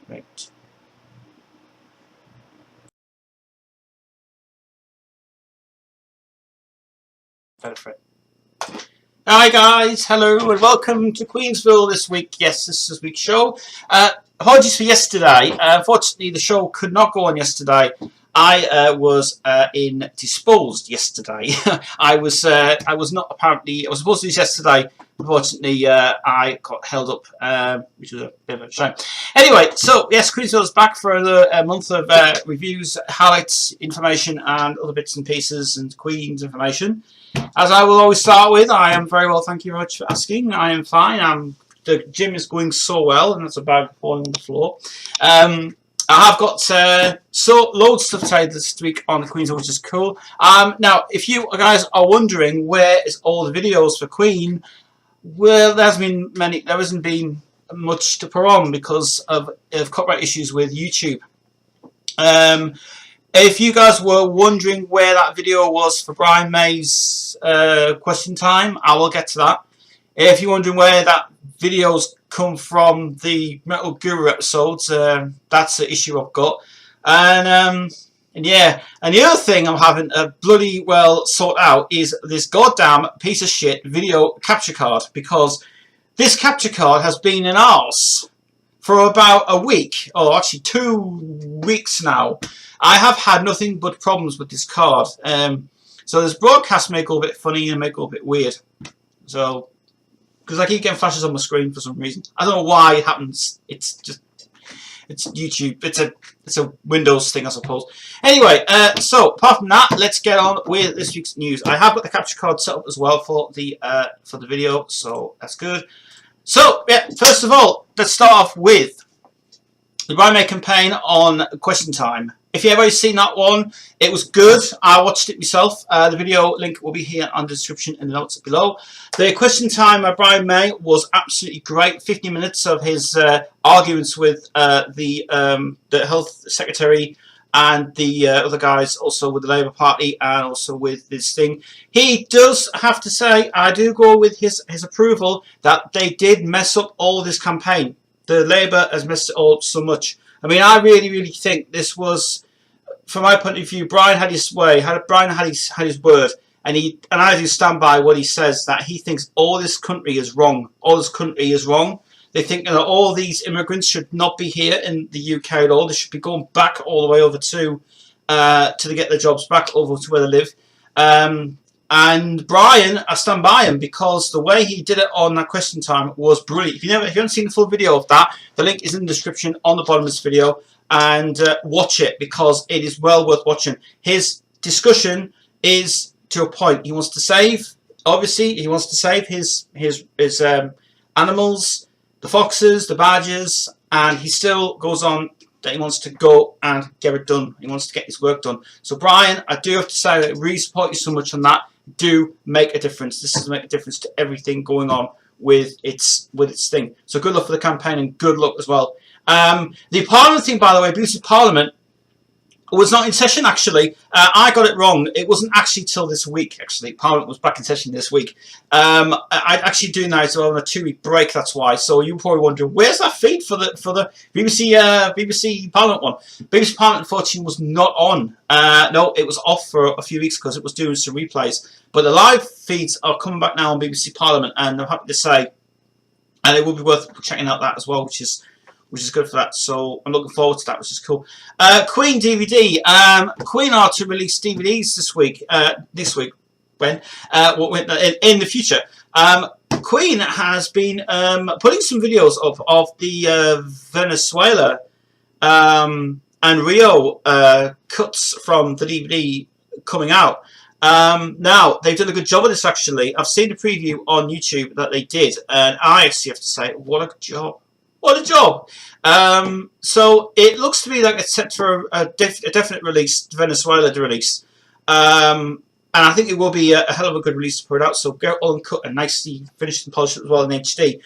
Right. Hi guys, hello and welcome to Queensville this week. Yes, this is this week's show. Apologies for yesterday. Unfortunately, the show could not go on yesterday. I was indisposed yesterday. I was not apparently. I was supposed to do this yesterday. Unfortunately, I got held up, which was a bit of a shame. Anyway, so yes, Queensville is back for another month of reviews, highlights, information, and other bits and pieces, and Queen's information. As I will always start with, I am very well, thank you very much for asking. I am fine. The gym is going so well, and that's a bag falling on the floor. I have got loads of stuff to say this week on the Queen, which is cool. Now, if you guys are wondering where is all the videos for Queen, well, there hasn't been much to put on because of copyright issues with YouTube. If you guys were wondering where that video was for Brian May's question time, I will get to that. If you're wondering where that video's come from, the Metal Guru episodes, that's the issue I've got. And yeah, and the other thing I'm having a bloody well sort out is this goddamn piece of shit video capture card, because this capture card has been an arse for about a week, or actually 2 weeks now. I have had nothing but problems with this card. So this broadcast may go a bit funny and may go a bit weird. So, because I keep getting flashes on my screen for some reason. I don't know why it happens. It's YouTube. It's a Windows thing, I suppose. Anyway, so apart from that, let's get on with this week's news. I have got the capture card set up as well for the video, so that's good. So yeah, first of all, let's start off with the Brian May campaign on Question Time. If you've ever seen that one, it was good. I watched it myself. The video link will be here on the description in the notes below. The Question Time by Brian May was absolutely great. 50 minutes of his arguments with the Health Secretary and the other guys, also with the Labour Party and also with this thing. He does have to say, I do go with his approval, that they did mess up all this campaign. The Labour has messed it all up so much. I mean, I really think this was, from my point of view, Brian had his way. Brian had his word, and I do stand by what he says, that he thinks all this country is wrong. All this country is wrong. They think that all these immigrants should not be here in the UK at all. They should be going back all the way over to get their jobs back over to where they live. And Brian, I stand by him, because the way he did it on that Question Time was brilliant. If you haven't seen the full video of that, the link is in the description on the bottom of this video, and watch it, because it is well worth watching. His discussion is to a point. He wants to save, obviously, he wants to save his animals, the foxes, the badgers, and he still goes on that he wants to go and get it done. He wants to get his work done. So Brian, I do have to say that I really support you so much on that. Do make a difference. This is make a difference to everything going on with its thing. So good luck for the campaign, and good luck as well. The Parliament thing, by the way, BBC Parliament was not in session, actually. I got it wrong. It wasn't actually till this week, actually. Parliament was back in session this week. I actually do now, so on a 2-week break, that's why. So you're probably wondering, where's that feed for the BBC Parliament one? BBC Parliament, unfortunately, was not on. No, it was off for a few weeks because it was doing some replays. But the live feeds are coming back now on BBC Parliament, and I'm happy to say, and it will be worth checking out that as well, which is good for that. So I'm looking forward to that, which is cool. Queen DVD. Queen are to release DVDs this week. In the future. Queen has been putting some videos of the Venezuela and Rio cuts from the DVD coming out. Now, they've done a good job of this, actually. I've seen the preview on YouTube that they did, and I actually have to say, what a job. What a job! So it looks to me like it's set for a definite release, Venezuela to release. And I think it will be a hell of a good release to put it out. So get all cut and nicely finished and polished as well in HD.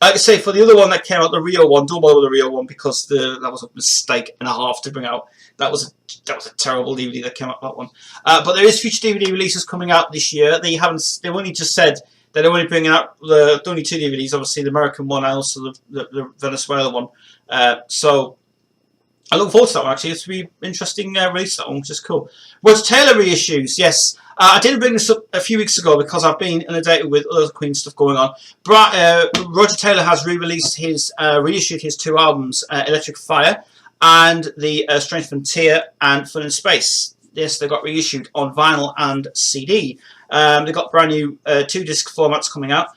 Like I say, for the other one that came out, the Rio one, don't bother with the Rio one, because that was a mistake and a half to bring out. That was a terrible DVD that came out, that one. But there is future DVD releases coming out this year. They've only just said They're only bringing out the only 2 DVDs, obviously the American one and also the Venezuela one. So I look forward to that one, actually. It's going to be interesting release, that one, which is cool. Roger Taylor reissues, yes. I didn't bring this up a few weeks ago because I've been inundated with other Queen stuff going on. Roger Taylor has re-released his, reissued his 2 albums, Electric Fire and The Strange Frontier and Fun in Space. Yes, they got reissued on vinyl and CD. They've got brand new 2-disc formats coming out,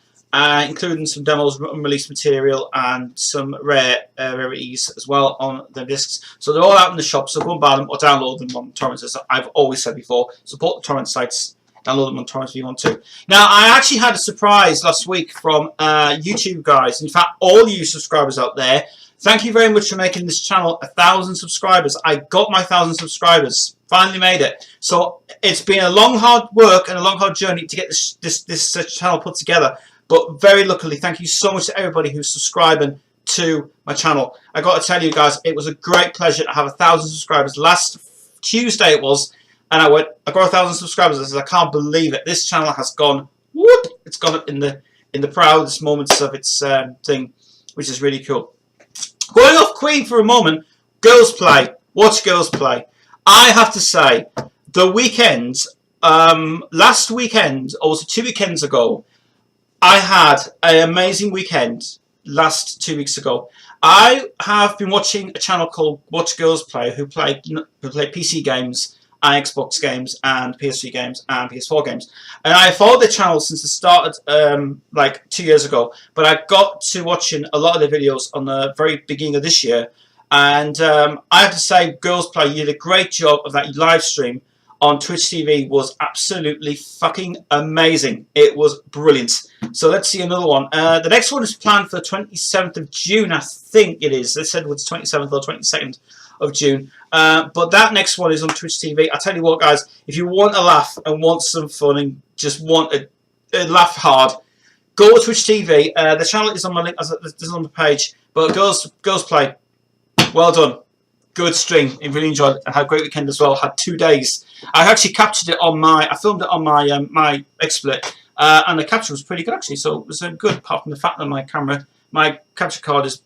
including some demos, unreleased material, and some rarities as well on the discs. So they're all out in the shop, so go and buy them or download them on torrents. As I've always said before, support the torrent sites, download them on torrents if you want to. Now, I actually had a surprise last week from YouTube guys. In fact, all you subscribers out there, thank you very much for making this channel 1,000 subscribers. I got my 1,000 subscribers. Finally made it. So it's been a long, hard work and a long, hard journey to get this channel put together. But very luckily, thank you so much to everybody who's subscribing to my channel. I got to tell you guys, it was a great pleasure to have 1,000 subscribers. Last Tuesday it was, and I got 1,000 subscribers. I said, I can't believe it. This channel has gone whoop. It's gone in the proudest moments of its thing, which is really cool. Going off Queen for a moment, Girls Play. Watch Girls Play. I have to say, the weekend, last weekend, or was it 2 weekends ago, I had an amazing weekend last 2 weeks ago. I have been watching a channel called Watch Girls Play, who play PC games, and Xbox games, and PS3 games, and PS4 games. And I followed the channel since it started like 2 years ago. But I got to watching a lot of the videos on the very beginning of this year. And I have to say, Girls Play, you did a great job of that live stream on Twitch TV. Was absolutely fucking amazing. It was brilliant. So let's see another one. The next one is planned for the 27th of June, I think it is. They said it was 27th or 22nd of June. But that next one is on Twitch TV. I tell you what, guys, if you want a laugh and want some fun and just want a laugh hard, go to Twitch TV. The channel is on my link, as it is on the page. But Girls Play, well done. Good stream. I really enjoyed it. I had a great weekend as well. Had 2 days. I actually captured it on I filmed it on my my XSplit, and the capture was pretty good actually. So it was good, apart from the fact that my capture card is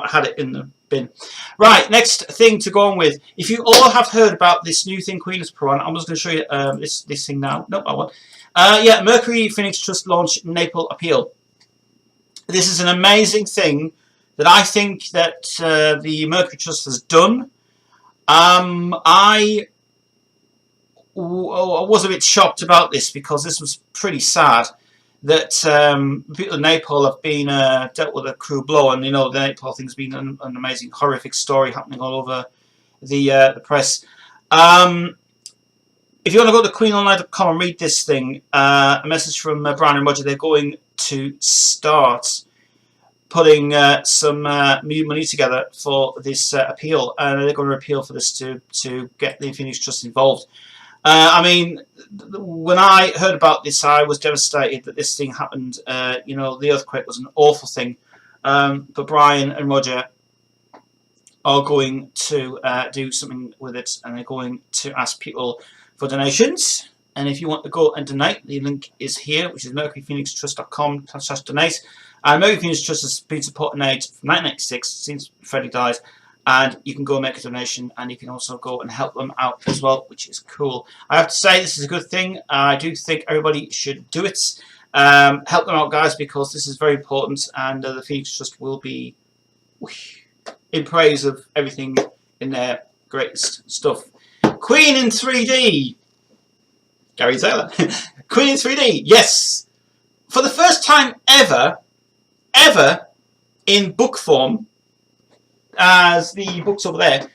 had it in the bin. Right, next thing to go on with. If you all have heard about this new thing Queen has put on, I'm just going to show you this thing now. Nope, I won't. Yeah, Mercury Phoenix Trust launched Naples Appeal. This is an amazing thing that I think that the Mercury Trust has done. I was a bit shocked about this because this was pretty sad that people in Naples have been dealt with a cruel blow, and you know the Naples thing's been an amazing, horrific story happening all over the press. If you want to go to queenonline.com and read this thing, a message from Brian and Roger, they're going to start putting some money together for this appeal, and they're going to appeal for this to get the Phoenix Trust involved. I mean, when I heard about this, I was devastated that this thing happened. You know, the earthquake was an awful thing, but Brian and Roger are going to do something with it, and they're going to ask people for donations. And if you want to go and donate, the link is here, which is mercuryphoenixtrust.com/donate. And Mercury Phoenix Trust has been supporting AIDS from 1996 since Freddie died, and you can go and make a donation, and you can also go and help them out as well, which is cool. I have to say, this is a good thing. I do think everybody should do it. Help them out, guys, because this is very important, and the Phoenix Trust will be in praise of everything in their greatest stuff. Queen in 3D. Gary Taylor. Queen in 3D, yes. For the first time ever in book form, as the book's over there,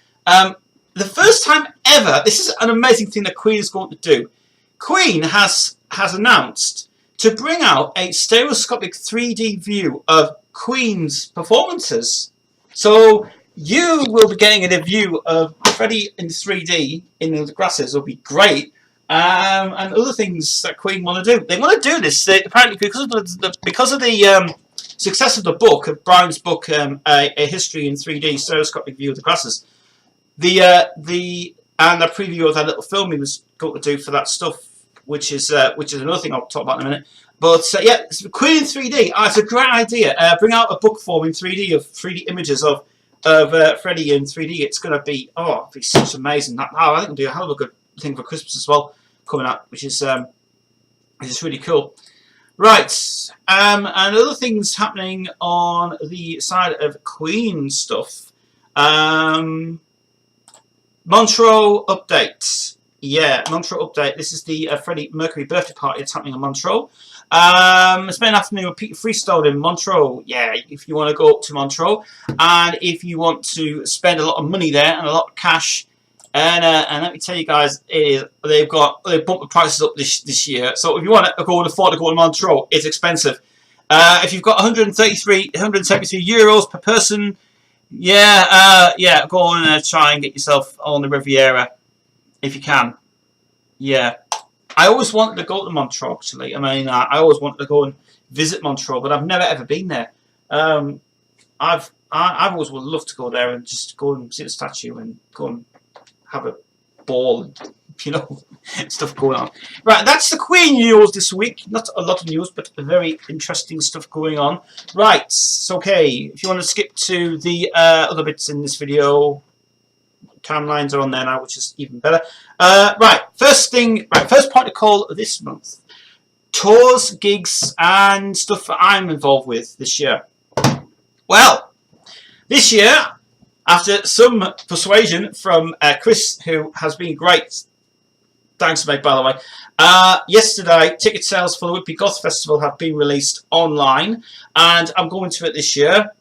the first time ever, this is an amazing thing that Queen is going to do. Queen has announced to bring out a stereoscopic 3D view of Queen's performances. So you will be getting a view of Freddie in 3D in the grasses. Will be great. And other things that Queen want to do. They want to do this apparently because of the success of the book, of Brian's book, A History in 3D, Stereoscopic View of the Grasses. And the preview of that little film he was going to do for that stuff which is another thing I'll talk about in a minute. But yeah, Queen in 3D. It's a great idea. Bring out a book form in 3D of 3D images of Freddy in 3D. It's going to be it'll be such amazing. I think it'll be a hell of a good thing for Christmas as well coming up, which is really cool. Right, and other things happening on the side of Queen stuff. Montreux update. Yeah, Montreux update. This is the Freddie Mercury birthday party that's happening in Montreux. Spend an afternoon with Peter Freestone in Montreux. Yeah, if you want to go up to Montreux, and if you want to spend a lot of money there and a lot of cash, and let me tell you guys, they've bumped the prices up this year. So if you want to afford to go to Montreux, it's expensive. If you've got 173 euros per person, yeah, go and try and get yourself on the Riviera if you can. Yeah, I always wanted to go to Montreux. Actually, I mean, I always wanted to go and visit Montreux, but I've never ever been there. I've always would love to go there and just go and see the statue and go and have a ball and, you know, stuff going on. Right, that's the Queen news this week. Not a lot of news, but very interesting stuff going on. Right, okay, if you want to skip to the other bits in this video, timelines are on there now, which is even better. Right, first point of call this month. Tours, gigs, and stuff that I'm involved with this year. Well, this year, after some persuasion from Chris, who has been great, thanks mate by the way, yesterday ticket sales for the Whitby Goth Festival have been released online, and I'm going to it this year.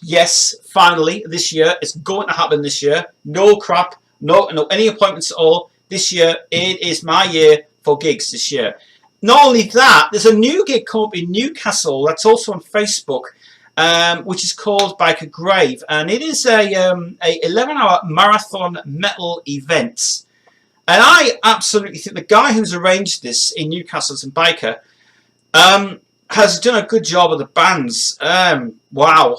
Yes, finally, this year, it's going to happen this year. No crap, no any appointments at all. This year, it is my year for gigs this year. Not only that, there's a new gig coming up in Newcastle that's also on Facebook, which is called Byker Grave, and it is a 11-hour marathon metal event. And I absolutely think the guy who's arranged this in Newcastle and Byker has done a good job of the bands. Wow,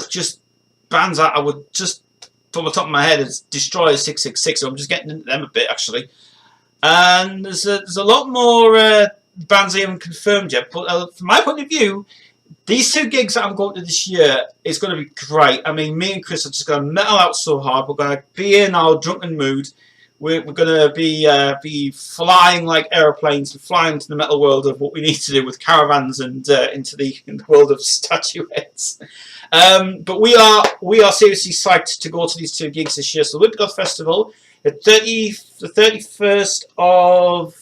just bands I would just from the top of my head is Destroyer 666. So I'm just getting into them a bit actually, and there's a lot more bands I haven't confirmed yet. But from my point of view, these two gigs that I'm going to this year is going to be great. I mean, me and Chris are just going to metal out so hard. We're going to be in our drunken mood. We're going to be flying like aeroplanes and flying into the metal world of what we need to do with caravans and into the world of statuettes. But we are seriously psyched to go to these two gigs this year. So the Whitby Goth Festival, the 31st of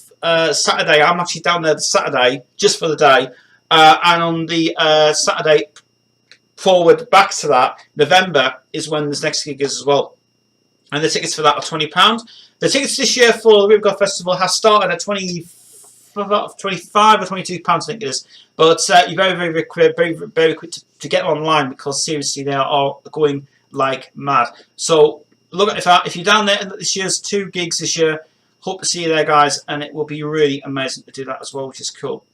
Saturday. I'm actually down there the Saturday just for the day. And on the Saturday forward back to that, November, is when this next gig is as well. And the tickets for that are £20. The tickets this year for the Whitby Goth Festival have started at 25 or £22, I think it is. But you're very quick to get online, because seriously they are going like mad. So look at that. If you're down there at this year's two gigs this year, hope to see you there, guys, and it will be really amazing to do that as well, which is cool.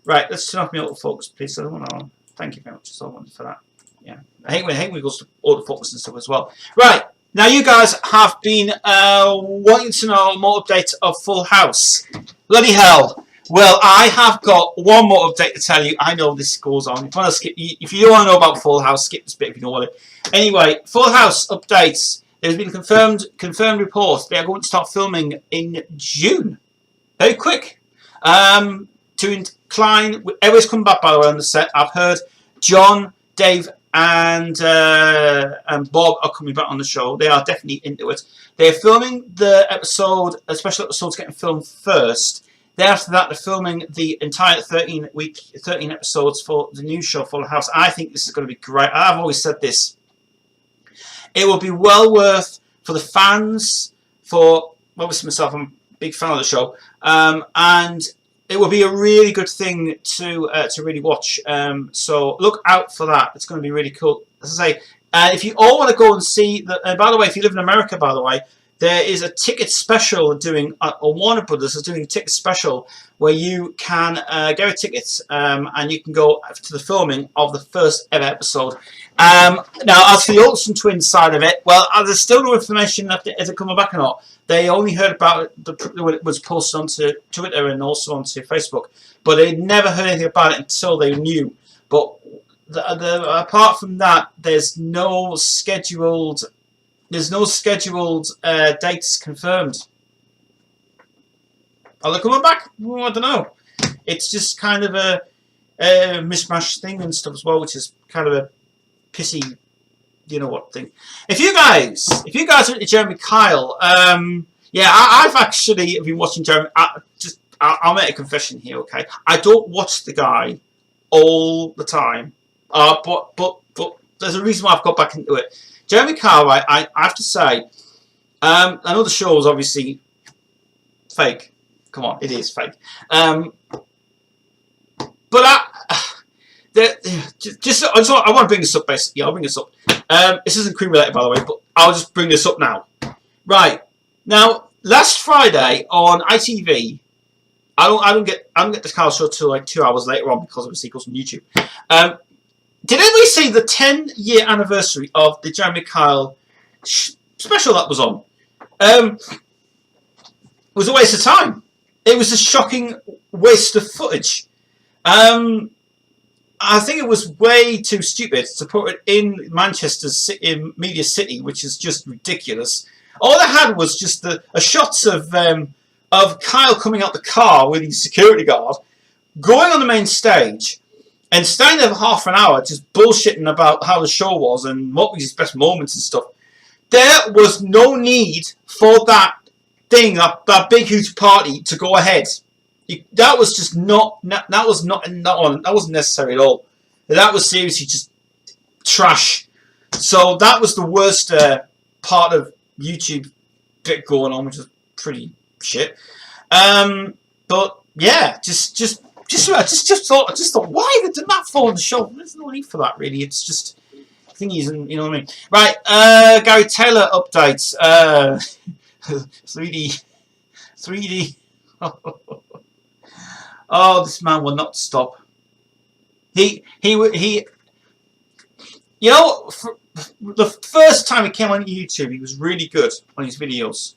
Right, let's turn off my autofocus, please. I don't want to. Thank you very much. So much for that. Yeah, I hate when it goes to autofocus and stuff as well. Right, now you guys have been wanting to know more updates of Full House. Bloody hell! Well, I have got one more update to tell you. I know this goes on. If you want to skip, if you don't want to know about Full House, skip this bit if you don't want it. Anyway, Full House updates. There's been confirmed reports. They are going to start filming in June. Very quick. To incline, everyone's come back by the way on the set. I've heard John, Dave, and Bob are coming back on the show. They are definitely into it. They're filming the episode, a special episode's getting filmed first. Then after that, they're filming the entire 13 episodes for the new show, Full House. I think this is going to be great. I've always said this. It will be well worth for the fans. For obviously myself, I'm a big fan of the show, and it will be a really good thing to really watch. So look out for that. It's going to be really cool. As I say, if you all want to go and see, by the way, if you live in America, by the way, there is a ticket special doing, or Warner Brothers is doing a ticket special where you can get a ticket and you can go to the filming of the first ever episode. Now, as for the Olsen twins side of it, well, there's still no information if they're coming back or not. They only heard about it when it was posted onto Twitter and also onto Facebook, but they never heard anything about it until they knew. But apart from that, there's no scheduled dates confirmed. Are they coming back? Well, I don't know. It's just kind of a mishmash thing and stuff as well, which is kind of a pissy, you know what thing. If you guys are into Jeremy Kyle, yeah, I've actually been watching Jeremy. I'll make a confession here, okay? I don't watch the guy all the time, but there's a reason why I've got back into it. Jeremy Kyle, right, I have to say, I know the show is obviously fake. Come on, it is fake. But I want to bring this up, basically. I'll bring this up. This isn't cream related, by the way, but I'll just bring this up now. Right. Now, last Friday on ITV, I don't get the Kyle show till like 2 hours later on because obviously it goes on YouTube. Did anybody see the 10-year anniversary of the Jeremy Kyle special that was on? It was a waste of time. It was a shocking waste of footage. I think it was way too stupid to put it in Manchester's Media City, which is just ridiculous. All they had was just a shots of Kyle coming out the car with his security guard, going on the main stage, and staying there for half an hour just bullshitting about how the show was and what was his best moments and stuff. There was no need for that thing, that big huge party to go ahead. That was just that wasn't necessary at all. That was seriously just trash. So that was the worst part of YouTube bit going on, which is pretty shit. But yeah, just thought, why did that fall on the show? There's no need for that, really. It's just thingies, and you know what I mean. Right, Gary Taylor updates. 3D. Oh, this man will not stop. He. You know, the first time he came on YouTube, he was really good on his videos,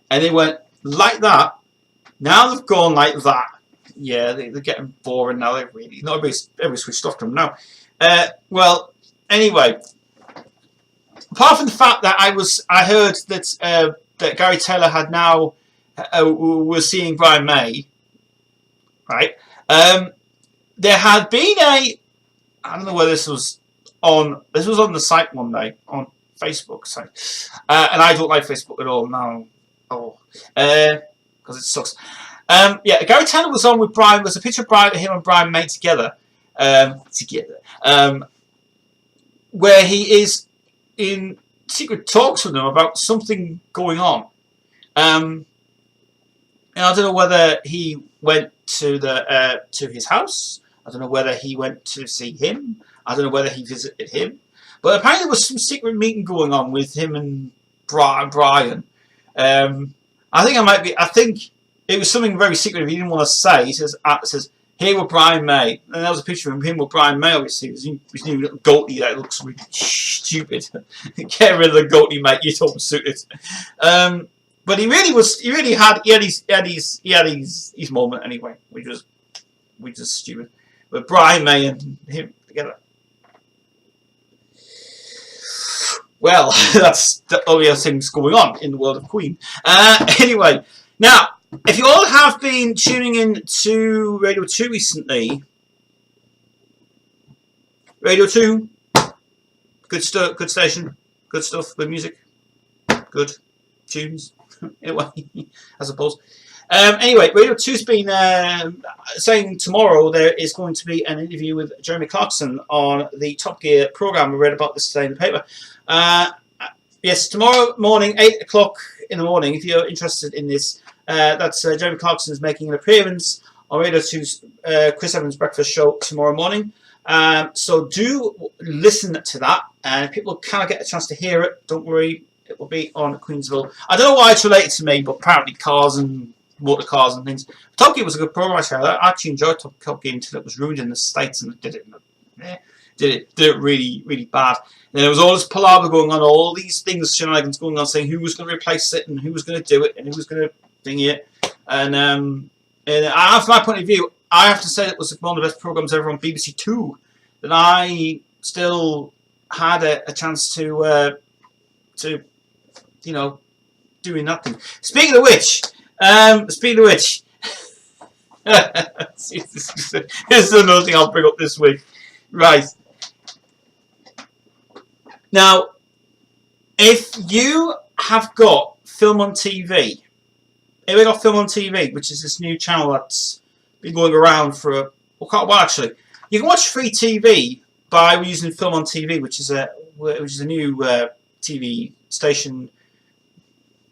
and they went like that. Now they've gone like that. Yeah, they're getting boring now. They're really everybody's switched off to them now. Well, anyway, apart from the fact that I heard that that Gary Taylor had now was seeing Brian May, right? There had been I don't know whether this was on the site one day on Facebook site, and I don't like Facebook at all now. Because it sucks. Yeah, Gary Taylor was on with Brian. There's a picture of him and Brian May together, where he is in secret talks with them about something going on. And I don't know whether he went to his house. I don't know whether he went to see him. I don't know whether he visited him. But apparently there was some secret meeting going on with him and Brian. I think it was something very secret he didn't want to say. He says, here with Brian May. And there was a picture of him with Brian May, obviously. His new little goatee that looks really stupid. Get rid of the goatee, mate. You don't suit it. But he had his moment anyway, which was stupid. But Brian May and him together. Well, that's the only other things going on in the world of Queen. Anyway, now, if you all have been tuning in to Radio 2 recently, Radio 2, good station, good stuff, good music, good tunes, anyway, I suppose. Anyway, Radio 2's been saying tomorrow there is going to be an interview with Jeremy Clarkson on the Top Gear programme. We read about this today in the paper. Yes, tomorrow morning, 8 o'clock in the morning, if you're interested in this, that's Jeremy Clarkson is making an appearance on Radio 2's Chris Evans Breakfast Show tomorrow morning. So do listen to that, and people kind of get a chance to hear it. Don't worry, it will be on Queensville. I don't know why it's related to me, but apparently cars and motor cars and things. Top Gear was a good program. I actually enjoyed Top Gear until it was ruined in the States, and it did it really bad. And there was all this palaver going on, all these things, shenanigans going on, saying who was going to replace it and who was going to do it and who was going to thing it. And from my point of view, I have to say it was one of the best programs ever on BBC Two. That I still had a chance to you know, doing nothing. Speaking of which, this is another thing I'll bring up this week. Right. Now, if you have got Film on TV, if you got Film on TV, which is this new channel that's been going around for quite a while actually, you can watch free TV by using Film on TV, which is a new TV station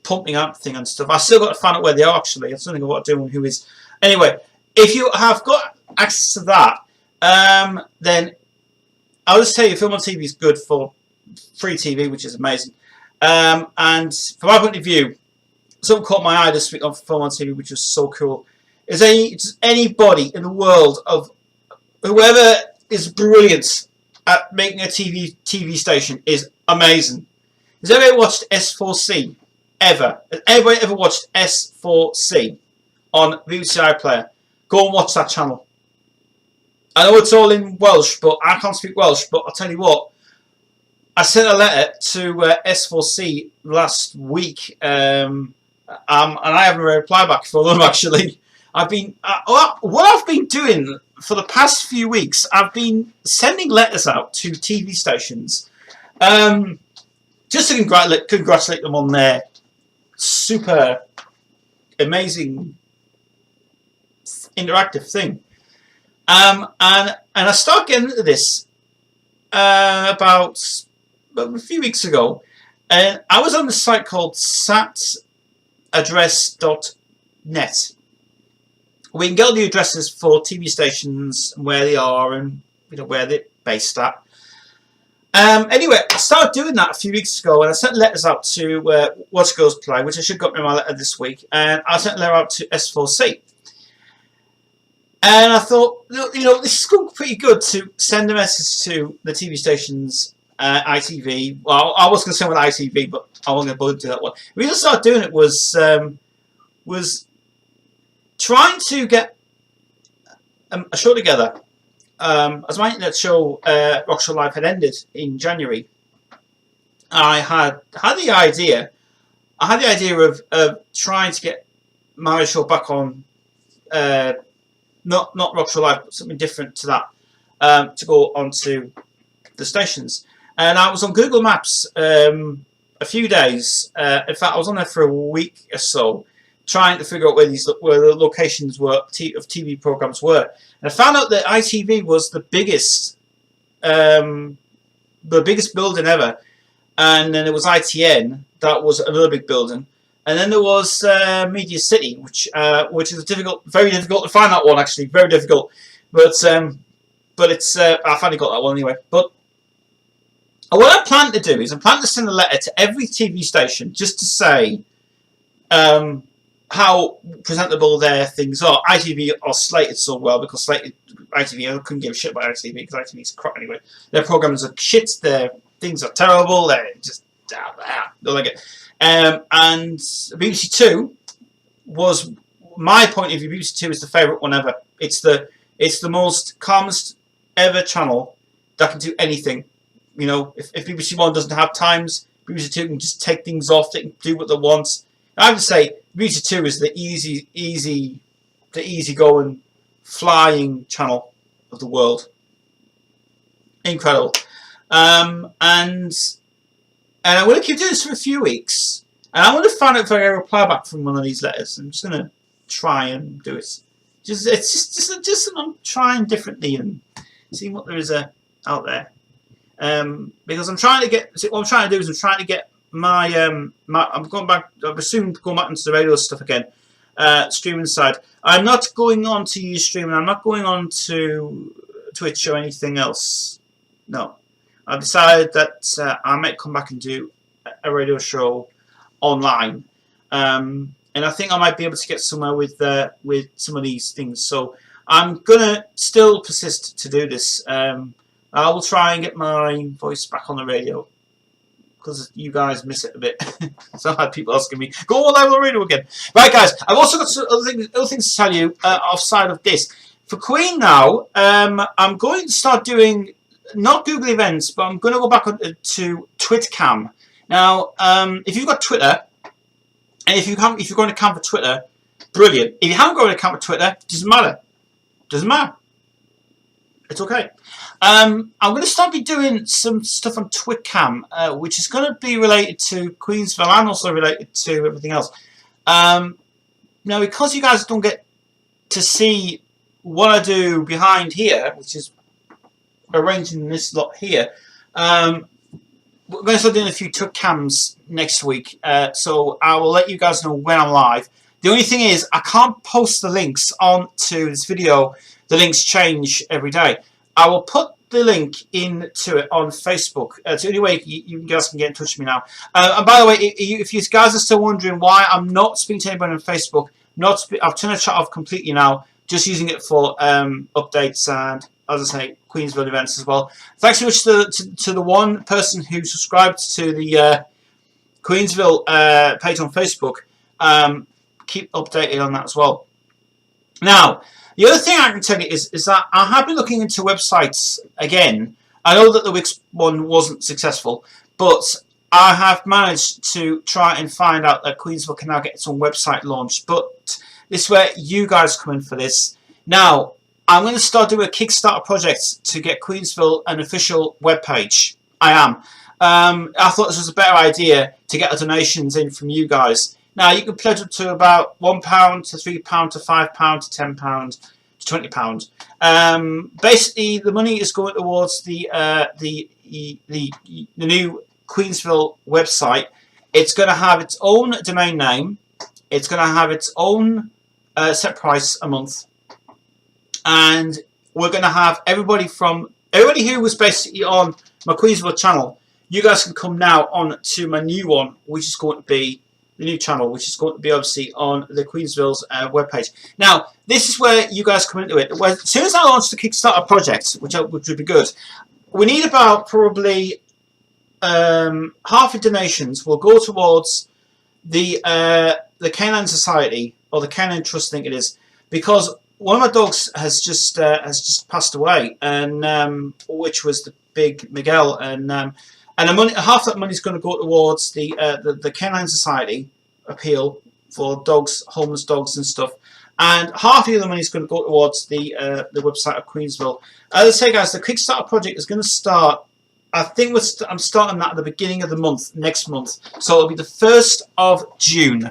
pumping out thing and stuff. I still got to find out where they are actually. I still don't know what I'm doing, who is. Anyway, if you have got access to that, then I'll just tell you, Film on TV is good for free TV, which is amazing. And from my point of view, something caught my eye this week on Film on TV, which was so cool. Is anybody in the world of whoever is brilliant at making a TV station is amazing. Has anybody watched S4C? Ever? Has anybody ever watched S4C on BBC iPlayer? Go and watch that channel. I know it's all in Welsh, but I can't speak Welsh. But I'll tell you what, I sent a letter to S4C last week, and I haven't replied back from them actually. I've been what I've been doing for the past few weeks. I've been sending letters out to TV stations, just to congratulate them on their super amazing interactive thing. And I started getting into this about a few weeks ago, and I was on a site called sataddress.net. We can get all the addresses for TV stations and where they are and where they're based at. Anyway, I started doing that a few weeks ago, and I sent letters out to Watch Girls Play, which I should have got in my letter this week, and I sent a letter out to S4C. And I thought, this is going pretty good to send a message to the TV stations, ITV. Well, I was going to send one to ITV, but I wasn't going to bother to do that one. The reason I started doing it was trying to get a show together. As my internet show, Rock Show Live, had ended in January, I had the idea. I had the idea of trying to get my show back on. Not Rock Show Live, but something different to that, to go onto the stations. And I was on Google Maps a few days. In fact, I was on there for a week or so, trying to figure out where the locations were of TV programs were. And I found out that ITV was the biggest building ever. And then there was ITN, that was another big building. And then there was Media City, which is very difficult to find that one actually, very difficult. But it's I finally got that one anyway. But what I plan to do is I plan to send a letter to every TV station just to say how presentable their things are. ITV are slated so well because ITV, I couldn't give a shit about ITV because ITV's crap anyway. Their programs are shit. Their things are terrible. They're just don't like it. And BBC Two was my point of view. BBC Two is the favourite one ever. It's the most calmest ever channel that can do anything. If BBC One doesn't have times, BBC Two can just take things off. They can do what they want. I would say BBC Two is the easy-going, flying channel of the world. Incredible. And I'm going to keep doing this for a few weeks. And I want to find out if I get a reply back from one of these letters. I'm just going to try and do it. It's just I'm trying differently and seeing what there is out there. Because I'm trying to get. What I'm trying to do is I'm trying to get my I'm going back. I'm assuming going back into the radio stuff again. Streaming side. I'm not going on to Ustream. I'm not going on to Twitch or anything else. No. I've decided that I might come back and do a radio show online. And I think I might be able to get somewhere with some of these things. So I'm gonna still persist to do this. I will try and get my voice back on the radio, because you guys miss it a bit. So I had people asking me, go on live on the radio again. Right, guys, I've also got some other things to tell you outside of this. For Queen now, I'm going to start doing, not Google Events, but I'm going to go back to TwitCam. Now, if you've got Twitter, and if you're going to account for Twitter, brilliant. If you haven't got an account for Twitter, it doesn't matter. Doesn't matter. It's okay. I'm going to start doing some stuff on TwitCam, which is going to be related to Queensville and also related to everything else. Now, because you guys don't get to see what I do behind here, which is arranging this lot here, we're going to start doing a few TwitCams next week. So I will let you guys know when I'm live. The only thing is, I can't post the links onto this video. The links change every day. I will put the link into it on Facebook. It's the only way you guys can get in touch with me now. And by the way, if you guys are still wondering why I'm not speaking to anybody on Facebook, I've turned the chat off completely now, just using it for updates and, as I say, Queensville events as well. Thanks so much to the one person who subscribed to the Queensville page on Facebook. Keep updated on that as well. Now, the other thing I can tell you is that I have been looking into websites again. I know that the Wix one wasn't successful, but I have managed to try and find out that Queensville can now get its own website launched. But this is where you guys come in for this. Now, I'm going to start doing a Kickstarter project to get Queensville an official webpage. I am. I thought this was a better idea to get the donations in from you guys. Now, you can pledge up to about £1 to £3 to £5 to £10 to £20. Basically, the money is going towards the new Queensville website. It's going to have its own domain name. It's going to have its own set price a month. And we're going to have everybody who was basically on my Queensville channel. You guys can come now on to my new one, which is going to be the new channel, which is going to be obviously on the Queensville's webpage. Now, this is where you guys come into it. As soon as I launch the Kickstarter project, which would be good, we need about probably half the donations will go towards the Canine Society, or the Canine Trust, I think it is, because one of my dogs has just passed away, and which was the big Miguel, and the money, half that money is going to go towards the Canine Society appeal for dogs, homeless dogs and stuff, and half the other money is going to go towards the website of Queensville. As I say, guys, the Kickstarter project is going to start. I think I'm starting that at the beginning of the month, next month, so it'll be the 1st of June.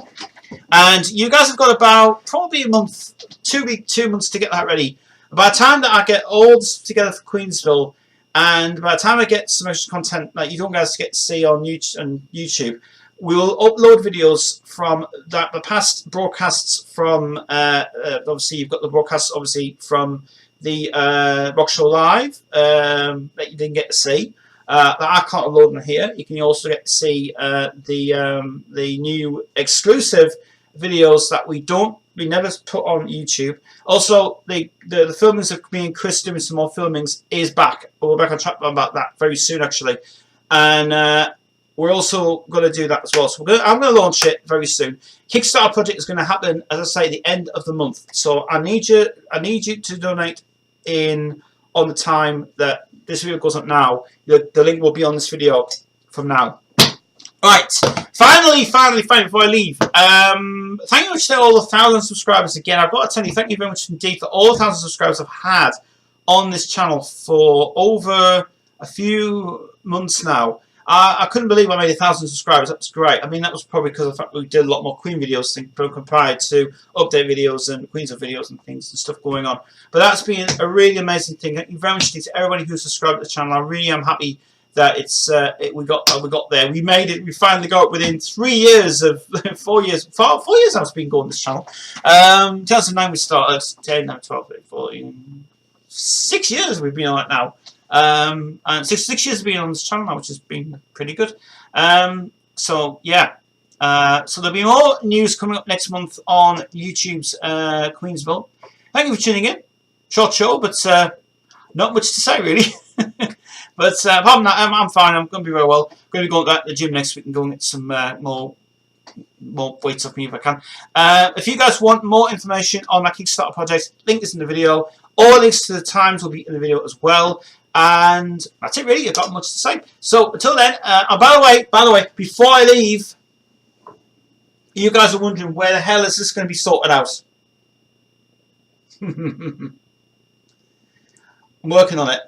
And you guys have got about probably a month, 2 months to get that ready. By the time that I get all this together for Queensville, and by the time I get some extra content that you don't guys get to see on YouTube, we will upload videos from the past broadcasts from, obviously you've got the broadcasts obviously from the Rock Show Live that you didn't get to see. That I can't upload them here. You can also get to see the new exclusive videos that we never put on YouTube. Also, the filmings of me and Chris doing some more filmings is back. We're back on track about that very soon, actually, and we're also going to do that as well. So I'm going to launch it very soon. Kickstarter project is going to happen, as I say, at the end of the month. So I need you to donate in on the time that this video goes up now. The link will be on this video from now. Right, finally, before I leave, thank you very much to all the 1,000 subscribers again. I've got to tell you, thank you very much indeed for all the 1,000 subscribers I've had on this channel for over a few months now. I couldn't believe I made 1,000 subscribers. That was great. I mean, that was probably because of the fact that we did a lot more Queen videos compared to update videos and Queensville videos and things and stuff going on. But that's been a really amazing thing. Thank you very much to everybody who subscribed to the channel. I really am happy that we got there. We made it. We finally got it within 3 years of 4 years. 4 years I've been going this channel. 2009 we started. 10, 12, 14, 6 years we've been on it now. And six years of being on this channel now, which has been pretty good. So yeah. So there'll be more news coming up next month on YouTube's Queensville. Thank you for tuning in. Short show, but not much to say really. But apart from that, I'm fine. I'm going to be very well. I'm going to be going back to the gym next week and go and get some more weights off me if I can. If you guys want more information on my Kickstarter project, link is in the video. All links to the times will be in the video as well. And that's it really. I've got much to say. So until then, by the way, before I leave, you guys are wondering where the hell is this going to be sorted out? I'm working on it.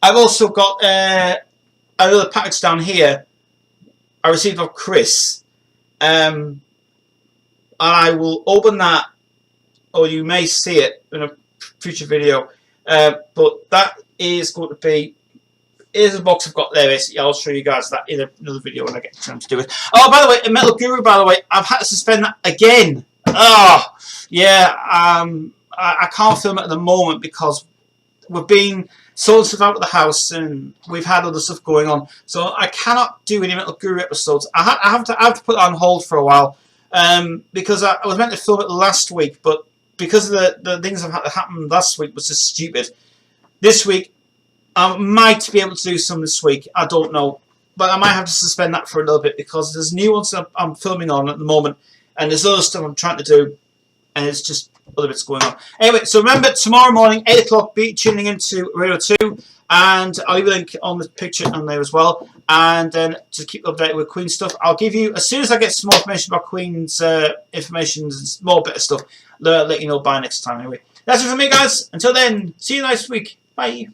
I've also got another package down here I received off Chris. And I will open that, or you may see it in a future video. But that is going to be... Here's a box I've got there, basically. I'll show you guys that in another video when I get the chance to do it. Oh, by the way, a Metal Guru, by the way, I've had to suspend that again. Oh, yeah, I can't film it at the moment because we've been sorting stuff out of the house and we've had other stuff going on. So I cannot do any Metal Guru episodes. I have to put it on hold for a while because I was meant to film it last week, but because of the things that happened last week was just stupid. This week, I might be able to do some this week. I don't know. But I might have to suspend that for a little bit because there's new ones that I'm filming on at the moment. And there's other stuff I'm trying to do. And it's just other bits going on. Anyway, so remember, tomorrow morning, 8 o'clock, be tuning into Radio 2. And I'll leave a link on the picture on there as well. And then to keep updated with Queen stuff, I'll give you, as soon as I get some more information about Queen's information and more better stuff, let you know by next time anyway. That's it for me, guys. Until then, see you next week. Bye.